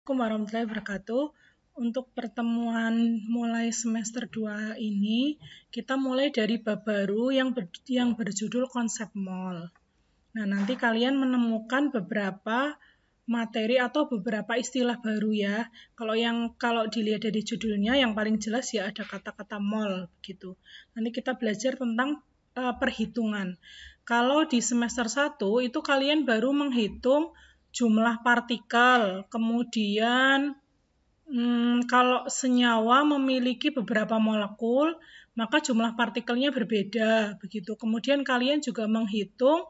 Assalamualaikum warahmatullahi wabarakatuh. Untuk pertemuan mulai semester 2 ini, kita mulai dari bab baru yang berjudul konsep mol. Nah, nanti kalian menemukan beberapa materi atau beberapa istilah baru ya. Kalau dilihat dari judulnya yang paling jelas ya ada kata-kata mol gitu. Nanti kita belajar tentang perhitungan. Kalau di semester 1 itu kalian baru menghitung jumlah partikel, kemudian kalau senyawa memiliki beberapa molekul, maka jumlah partikelnya berbeda, begitu. Kemudian kalian juga menghitung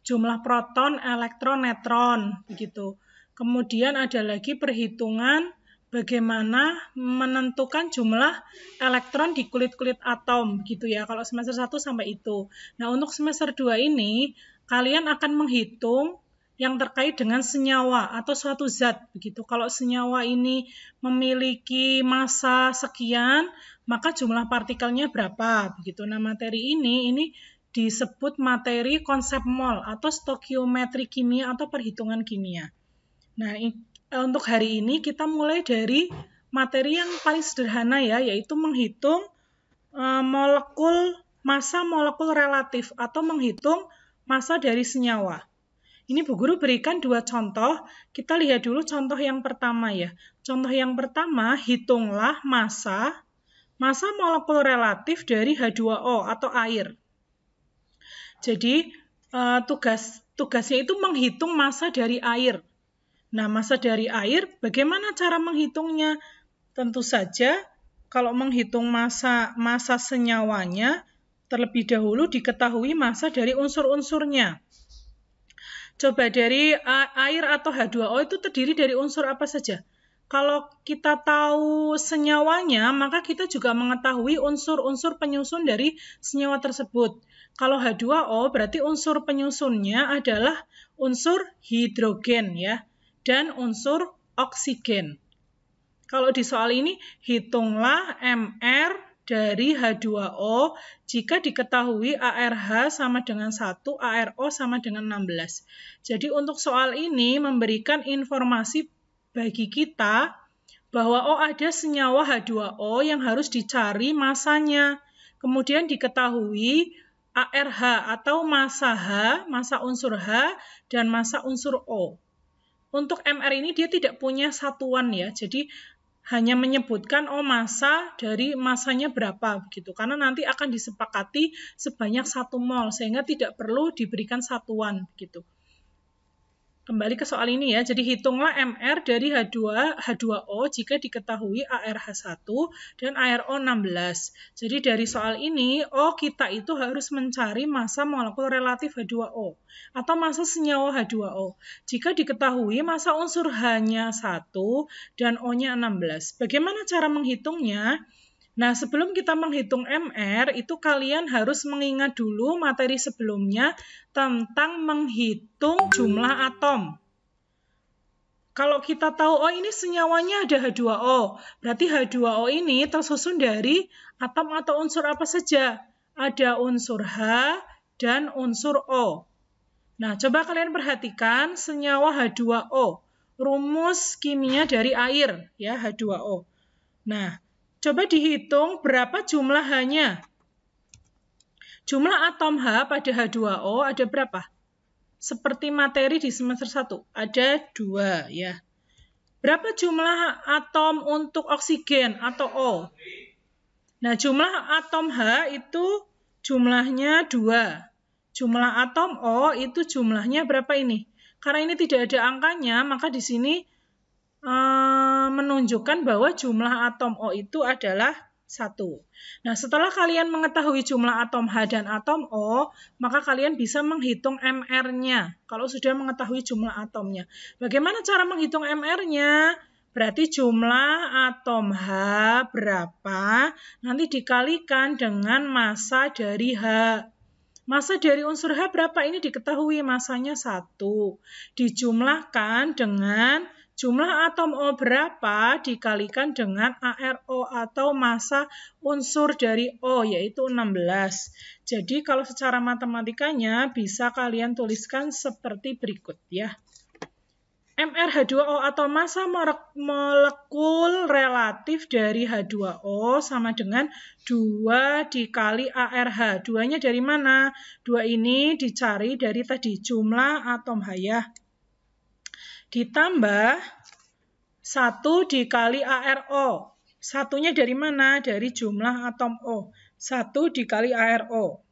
jumlah proton, elektron, neutron, begitu. Kemudian ada lagi perhitungan bagaimana menentukan jumlah elektron di kulit-kulit atom, gitu ya. Kalau semester 1 sampai itu. Nah, untuk semester 2 ini, kalian akan menghitung yang terkait dengan senyawa atau suatu zat begitu. Kalau senyawa ini memiliki massa sekian, maka jumlah partikelnya berapa begitu. Nah, materi ini disebut materi konsep mol atau stokiometri kimia atau perhitungan kimia. Nah, untuk hari ini kita mulai dari materi yang paling sederhana ya, yaitu menghitung massa molekul relatif atau menghitung massa dari senyawa. Ini Bu Guru berikan dua contoh. Kita lihat dulu contoh yang pertama ya. Contoh yang pertama, hitunglah massa molekul relatif dari H2O atau air. Jadi tugasnya itu menghitung massa dari air. Nah, massa dari air, bagaimana cara menghitungnya? Tentu saja kalau menghitung massa senyawanya, terlebih dahulu diketahui massa dari unsur-unsurnya. Coba dari air atau H2O itu terdiri dari unsur apa saja? Kalau kita tahu senyawanya, maka kita juga mengetahui unsur-unsur penyusun dari senyawa tersebut. Kalau H2O berarti unsur penyusunnya adalah unsur hidrogen ya, dan unsur oksigen. Kalau di soal ini, hitunglah Mr dari H2O jika diketahui ARH sama dengan 1, ARO sama dengan 16. Jadi untuk soal ini memberikan informasi bagi kita bahwa ada senyawa H2O yang harus dicari massanya. Kemudian diketahui ARH atau massa H, massa unsur H, dan massa unsur O. Untuk MR ini dia tidak punya satuan ya, jadi hanya menyebutkan massa dari massanya berapa begitu, karena nanti akan disepakati sebanyak 1 mol sehingga tidak perlu diberikan satuan begitu. Kembali ke soal ini ya, jadi hitunglah MR dari H2O jika diketahui ARH1 dan ARO 16. Jadi dari soal ini, kita itu harus mencari massa molekul relatif H2O atau massa senyawa H2O. Jika diketahui massa unsur H-nya 1 dan O-nya 16. Bagaimana cara menghitungnya? Nah, sebelum kita menghitung MR, itu kalian harus mengingat dulu materi sebelumnya tentang menghitung jumlah atom. Kalau kita tahu, ini senyawanya ada H2O, berarti H2O ini tersusun dari atom atau unsur apa saja? Ada unsur H dan unsur O. Nah, coba kalian perhatikan senyawa H2O, rumus kimia dari air, ya H2O. Nah, coba dihitung berapa jumlah H-nya. Jumlah atom H pada H2O ada berapa? Seperti materi di semester 1, ada 2 ya. Berapa jumlah atom untuk oksigen atau O? Nah, jumlah atom H itu jumlahnya 2. Jumlah atom O itu jumlahnya berapa ini? Karena ini tidak ada angkanya, maka di sini menunjukkan bahwa jumlah atom O itu adalah 1. Nah, setelah kalian mengetahui jumlah atom H dan atom O, maka kalian bisa menghitung MR-nya kalau sudah mengetahui jumlah atomnya. Bagaimana cara menghitung MR-nya? Berarti jumlah atom H berapa, nanti dikalikan dengan massa dari H. Massa dari unsur H berapa? Ini diketahui massanya 1. Dijumlahkan dengan jumlah atom O berapa dikalikan dengan ARO atau massa unsur dari O, yaitu 16. Jadi kalau secara matematikanya bisa kalian tuliskan seperti berikut ya. MrH2O atau massa molekul relatif dari H2O sama dengan 2 dikali ARH. 2-nya dari mana? 2 ini dicari dari tadi jumlah atom H ya. Ditambah 1 dikali ARO. Satunya dari mana? Dari jumlah atom O. 1 dikali ARO.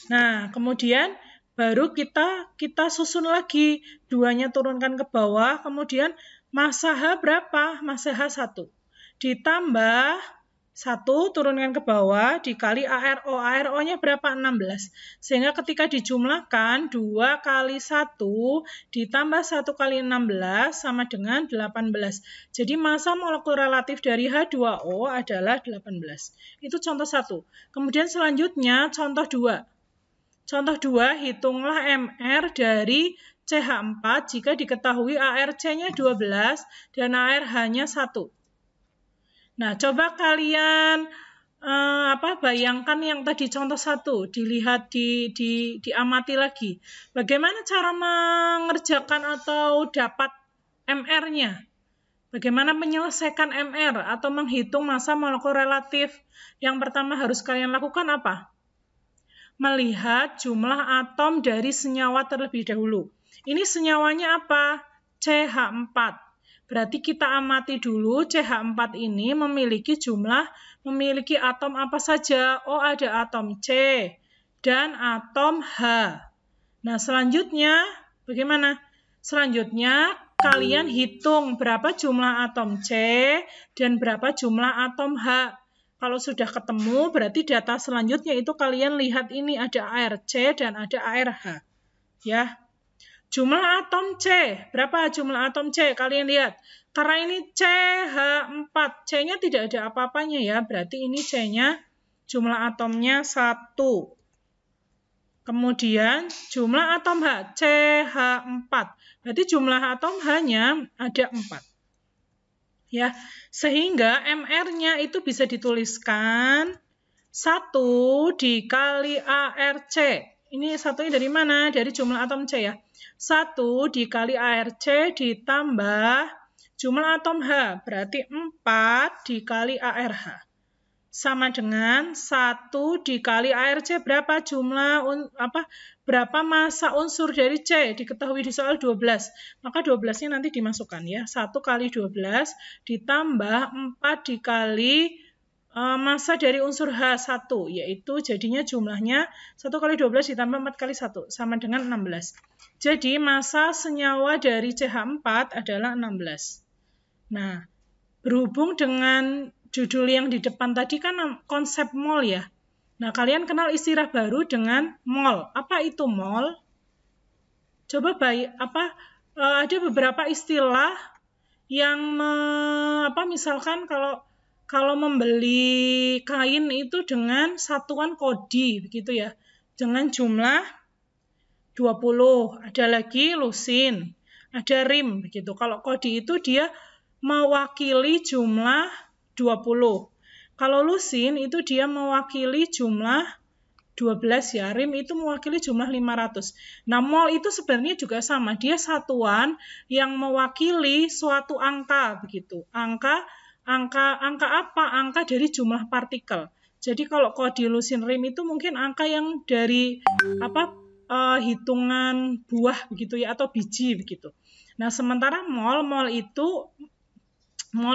Nah, kemudian baru kita susun lagi. 2-nya turunkan ke bawah, kemudian massa H berapa? Massa H 1. Ditambah 1 turunkan ke bawah dikali ARO. ARO-nya berapa? 16. Sehingga ketika dijumlahkan 2 kali 1 ditambah 1 kali 16 sama dengan 18. Jadi massa molekul relatif dari H2O adalah 18. Itu contoh 1. Kemudian selanjutnya contoh 2. Contoh 2, hitunglah MR dari CH4 jika diketahui ARC-nya 12 dan ARH-nya 1. Nah, coba kalian bayangkan yang tadi contoh 1, dilihat diamati lagi. Bagaimana cara mengerjakan atau dapat MR-nya? Bagaimana menyelesaikan MR atau menghitung massa molekul relatif? Yang pertama harus kalian lakukan apa? Melihat jumlah atom dari senyawa terlebih dahulu. Ini senyawanya apa? CH4. Berarti kita amati dulu CH4 ini memiliki atom apa saja? Oh, ada atom C dan atom H. Nah, selanjutnya bagaimana? Selanjutnya kalian hitung berapa jumlah atom C dan berapa jumlah atom H. Kalau sudah ketemu, berarti data selanjutnya itu kalian lihat ini ada ARC dan ada ARH. Ya. Jumlah atom C, berapa jumlah atom C? Kalian lihat. Karena ini CH4, C-nya tidak ada apa-apanya ya, berarti ini C-nya jumlah atomnya 1. Kemudian jumlah atom H, CH4. Berarti jumlah atom H-nya ada 4. Ya, sehingga MR-nya itu bisa dituliskan 1 dikali ARC. Ini satunya dari mana? Dari jumlah atom C ya. 1 dikali ARC ditambah jumlah atom H, berarti 4 dikali ARH. Sama dengan 1 dikali ARC, berapa jumlah berapa massa unsur dari C? Diketahui di soal 12. Maka 12-nya nanti dimasukkan ya. 1 kali 12 ditambah 4 dikali massa dari unsur H1, yaitu jadinya jumlahnya 1 kali 12 ditambah 4 kali 1 sama dengan 16. Jadi massa senyawa dari CH4 adalah 16. Nah, berhubung dengan judul yang di depan tadi kan konsep mol ya. Nah, kalian kenal istilah baru dengan mol. Apa itu mol? Coba ada beberapa istilah yang misalkan kalau membeli kain itu dengan satuan kodi begitu ya. Dengan jumlah 20. Ada lagi lusin, ada rim begitu. Kalau kodi itu dia mewakili jumlah 20. Kalau lusin itu dia mewakili jumlah 12 ya. Rim itu mewakili jumlah 500. Nah, mol itu sebenarnya juga sama. Dia satuan yang mewakili suatu angka begitu. Angka apa? Angka dari jumlah partikel. Jadi kalau kode lusin rim itu mungkin angka yang dari hitungan buah begitu ya atau biji begitu. Nah, sementara mol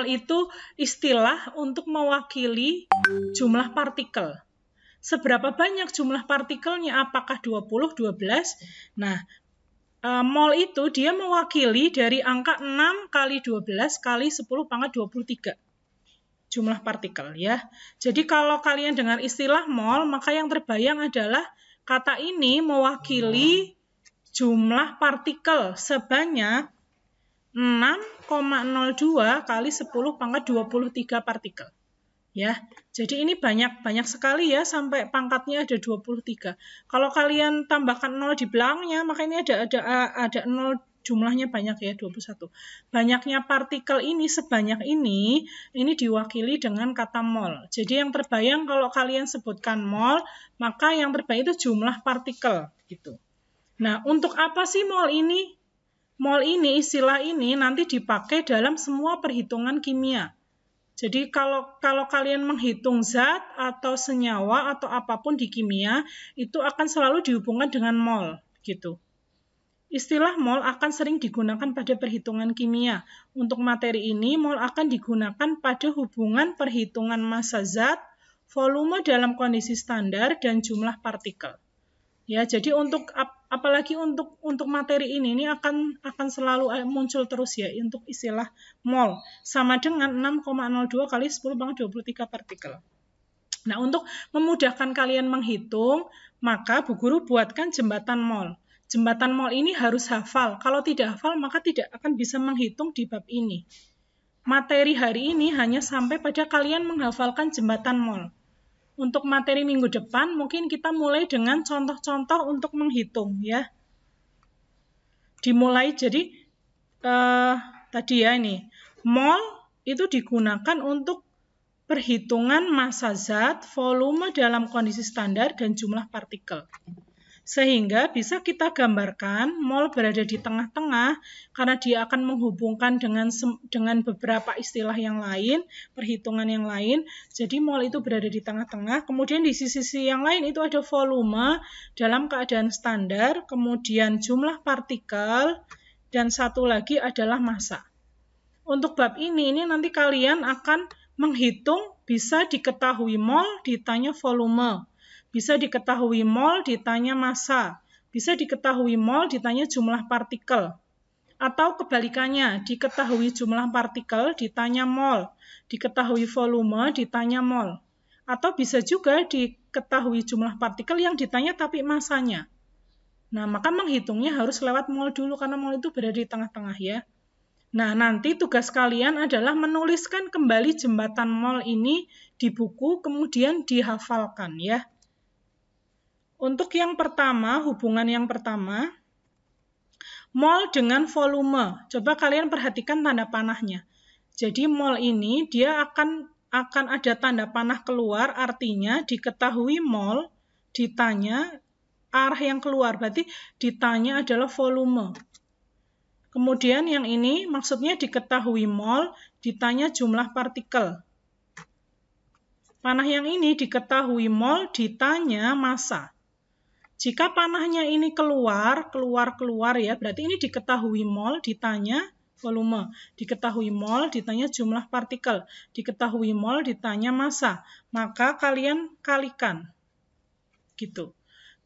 itu istilah untuk mewakili jumlah partikel. Seberapa banyak jumlah partikelnya? Apakah 20, 12? Nah, mol itu dia mewakili dari angka 6 kali 12 kali 10 pangkat 23. Jumlah partikel ya. Jadi kalau kalian dengar istilah mol, maka yang terbayang adalah kata ini mewakili jumlah partikel sebanyak 6,02 kali 10 pangkat 23 partikel. Ya, jadi ini banyak sekali ya sampai pangkatnya ada 23. Kalau kalian tambahkan 0 di belakangnya, maka ini ada 0 jumlahnya banyak ya 21. Banyaknya partikel ini sebanyak ini diwakili dengan kata mol. Jadi yang terbayang kalau kalian sebutkan mol, maka yang terbayang itu jumlah partikel gitu. Nah, untuk apa sih mol ini? mol ini, istilah ini nanti dipakai dalam semua perhitungan kimia. Jadi kalau kalian menghitung zat atau senyawa atau apapun di kimia, itu akan selalu dihubungkan dengan mol, gitu. Istilah mol akan sering digunakan pada perhitungan kimia. Untuk materi ini, mol akan digunakan pada hubungan perhitungan massa zat, volume dalam kondisi standar, dan jumlah partikel. Ya, jadi apalagi untuk materi ini akan selalu muncul terus ya untuk istilah mol, sama dengan 6,02 kali 10 pangkat 23 partikel. Nah, untuk memudahkan kalian menghitung, maka Bu Guru buatkan jembatan mol. Jembatan mol ini harus hafal. Kalau tidak hafal, maka tidak akan bisa menghitung di bab ini. Materi hari ini hanya sampai pada kalian menghafalkan jembatan mol. Untuk materi minggu depan, mungkin kita mulai dengan contoh-contoh untuk menghitung, ya. Dimulai, jadi, tadi ya ini, mol itu digunakan untuk perhitungan massa zat, volume dalam kondisi standar, dan jumlah partikel. Sehingga bisa kita gambarkan mol berada di tengah-tengah karena dia akan menghubungkan dengan beberapa istilah yang lain, perhitungan yang lain. Jadi mol itu berada di tengah-tengah. Kemudian di sisi yang lain itu ada volume dalam keadaan standar, kemudian jumlah partikel, dan satu lagi adalah massa. Untuk bab ini nanti kalian akan menghitung, bisa diketahui mol, ditanya volume. Bisa diketahui mol, ditanya massa. Bisa diketahui mol, ditanya jumlah partikel. Atau kebalikannya, diketahui jumlah partikel, ditanya mol. Diketahui volume, ditanya mol. Atau bisa juga diketahui jumlah partikel yang ditanya tapi massanya. Nah, maka menghitungnya harus lewat mol dulu karena mol itu berada di tengah-tengah ya. Nah, nanti tugas kalian adalah menuliskan kembali jembatan mol ini di buku, kemudian dihafalkan ya. Untuk yang pertama, hubungan yang pertama, mol dengan volume. Coba kalian perhatikan tanda panahnya. Jadi mol ini dia akan ada tanda panah keluar, artinya diketahui mol, ditanya arah yang keluar, berarti ditanya adalah volume. Kemudian yang ini maksudnya diketahui mol, ditanya jumlah partikel. Panah yang ini diketahui mol, ditanya massa. Jika panahnya ini keluar ya, berarti ini diketahui mol, ditanya volume. Diketahui mol, ditanya jumlah partikel. Diketahui mol, ditanya massa. Maka kalian kalikan. Gitu.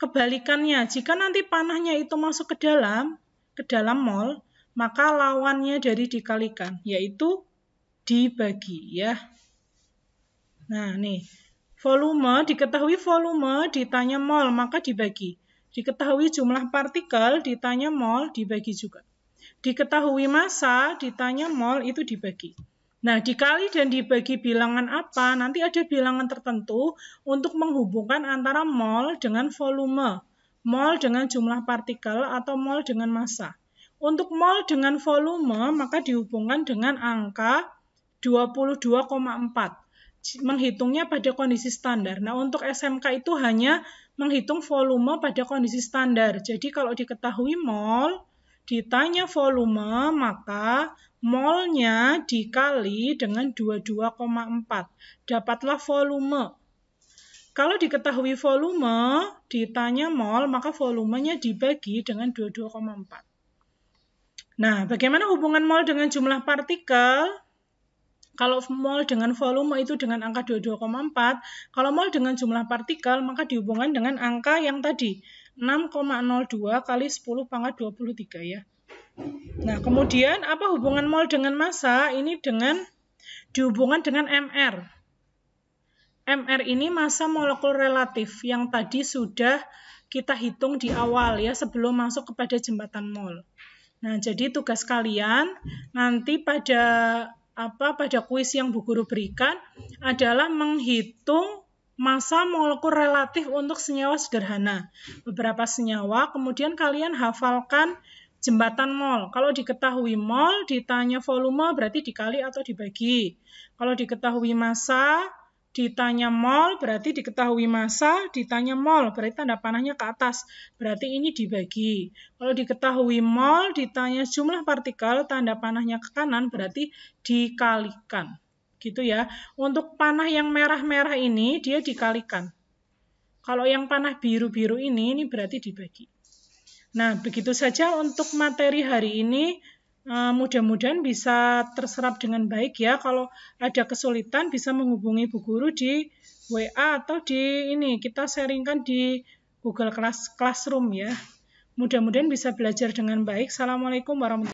Kebalikannya, jika nanti panahnya itu masuk ke dalam mol, maka lawannya dari dikalikan, yaitu dibagi ya. Nah, nih. Volume, diketahui volume, ditanya mol, maka dibagi. Diketahui jumlah partikel, ditanya mol, dibagi juga. Diketahui massa, ditanya mol, itu dibagi. Nah, dikali dan dibagi bilangan apa? Nanti ada bilangan tertentu untuk menghubungkan antara mol dengan volume, mol dengan jumlah partikel, atau mol dengan massa. Untuk mol dengan volume, maka dihubungkan dengan angka 22,4. Menghitungnya pada kondisi standar. Nah, untuk SMK itu hanya menghitung volume pada kondisi standar. Jadi, kalau diketahui mol, ditanya volume, maka molnya dikali dengan 22,4. Dapatlah volume. Kalau diketahui volume, ditanya mol, maka volumenya dibagi dengan 22,4. Nah, bagaimana hubungan mol dengan jumlah partikel? Kalau mol dengan volume itu dengan angka 22,4, kalau mol dengan jumlah partikel, maka dihubungkan dengan angka yang tadi, 6,02 kali 10 pangkat 23 ya. Nah, kemudian apa hubungan mol dengan massa? Ini dihubungkan dengan MR. MR ini massa molekul relatif yang tadi sudah kita hitung di awal ya, sebelum masuk kepada jembatan mol. Nah, jadi tugas kalian nanti pada kuis yang Bu Guru berikan adalah menghitung massa molekul relatif untuk senyawa sederhana. Beberapa senyawa, kemudian kalian hafalkan jembatan mol. Kalau diketahui mol, ditanya volume berarti dikali atau dibagi. Kalau diketahui massa, ditanya mol berarti diketahui massa, ditanya mol berarti tanda panahnya ke atas, berarti ini dibagi. Kalau diketahui mol, ditanya jumlah partikel, tanda panahnya ke kanan berarti dikalikan. Gitu ya. Untuk panah yang merah-merah ini dia dikalikan. Kalau yang panah biru-biru ini berarti dibagi. Nah, begitu saja untuk materi hari ini. Mudah-mudahan bisa terserap dengan baik ya. Kalau ada kesulitan bisa menghubungi Bu Guru di WA atau di ini kita sharingkan di Google Classroom ya. Mudah-mudahan bisa belajar dengan baik. Assalamualaikum warahmatullahi wabarakatuh.